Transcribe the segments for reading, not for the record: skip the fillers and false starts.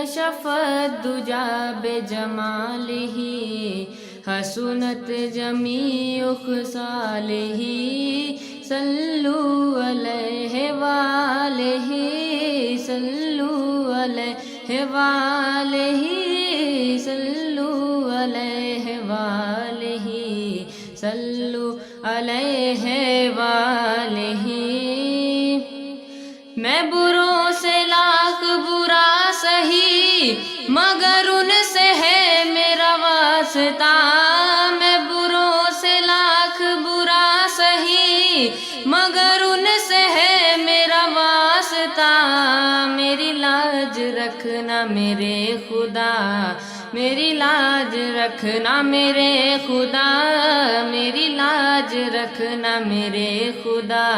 کشف الدجى بجماله حسنت جمیع خصاله صلوا علیہ وآلہ صلوا علیہ وآلہ صلوا علیہ وآلہ صلوا علیہ وآلہ۔ میں بروں سے لاکھ برا سہی مگر ان سے ہے میرا واسطہ، میں بروں سے لاکھ برا سہی مگر ان سے ہے میرا واسطہ، میری لاج رکھنا میرے خدا، میری لاج رکھنا میرے خدا، میری لاج رکھنا میرے خدا،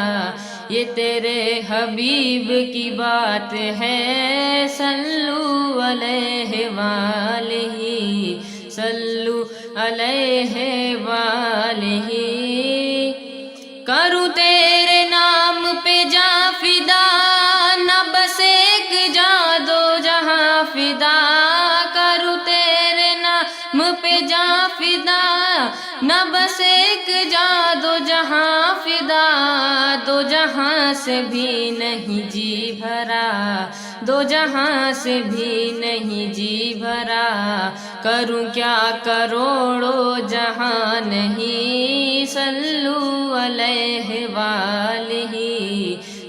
یہ تیرے حبیب کی بات ہے، صلوا علیہ وآلہ صلوا علیہ وآلہ۔ کروں تیرے نام پہ جاں فدا، نہ بس ایک جاں دو جہاں فدا، کروں تیرے نام پہ جاں فدا، نہ بس ایک جاں دو جہاں فدا، دو جہاں سے بھی نہیں جی بھرا، دو جہاں سے بھی نہیں جی بھرا، کروں کیا کروڑوں جہاں نہیں، صلوا علیہ وآلہ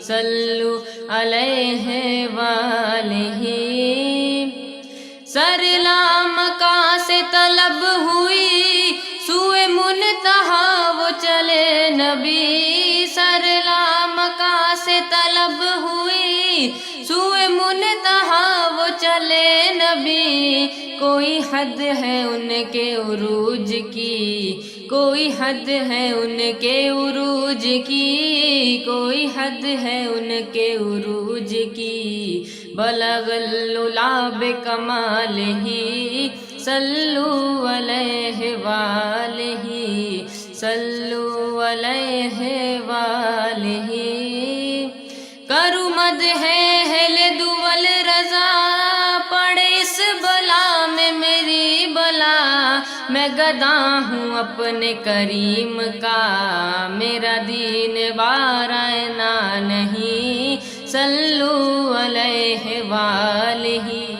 صلوا علیہ وآلہ۔ سر لامکاں سے طلب ہوئی سوئے منتہا وہ چلے نبی، سر لامکاں سے طلب ہوئی سوئے منتہا وہ چلے نبی، کوئی حد ہے ان کے عروج کی، کوئی حد ہے ان کے عروج کی، کوئی حد ہے ان کے عروج کی، بلغ العلا بکمالہ صلوا علیہ وآلہ صلوا علیہ وآلہ۔ کروں مدح اہل دول رضا، پڑے اس بلا میں میری بلا، میں گدا ہوں اپنے کریم کا، میرا دین بارآئینہ نہیں، صلوا علیہ وآلہ۔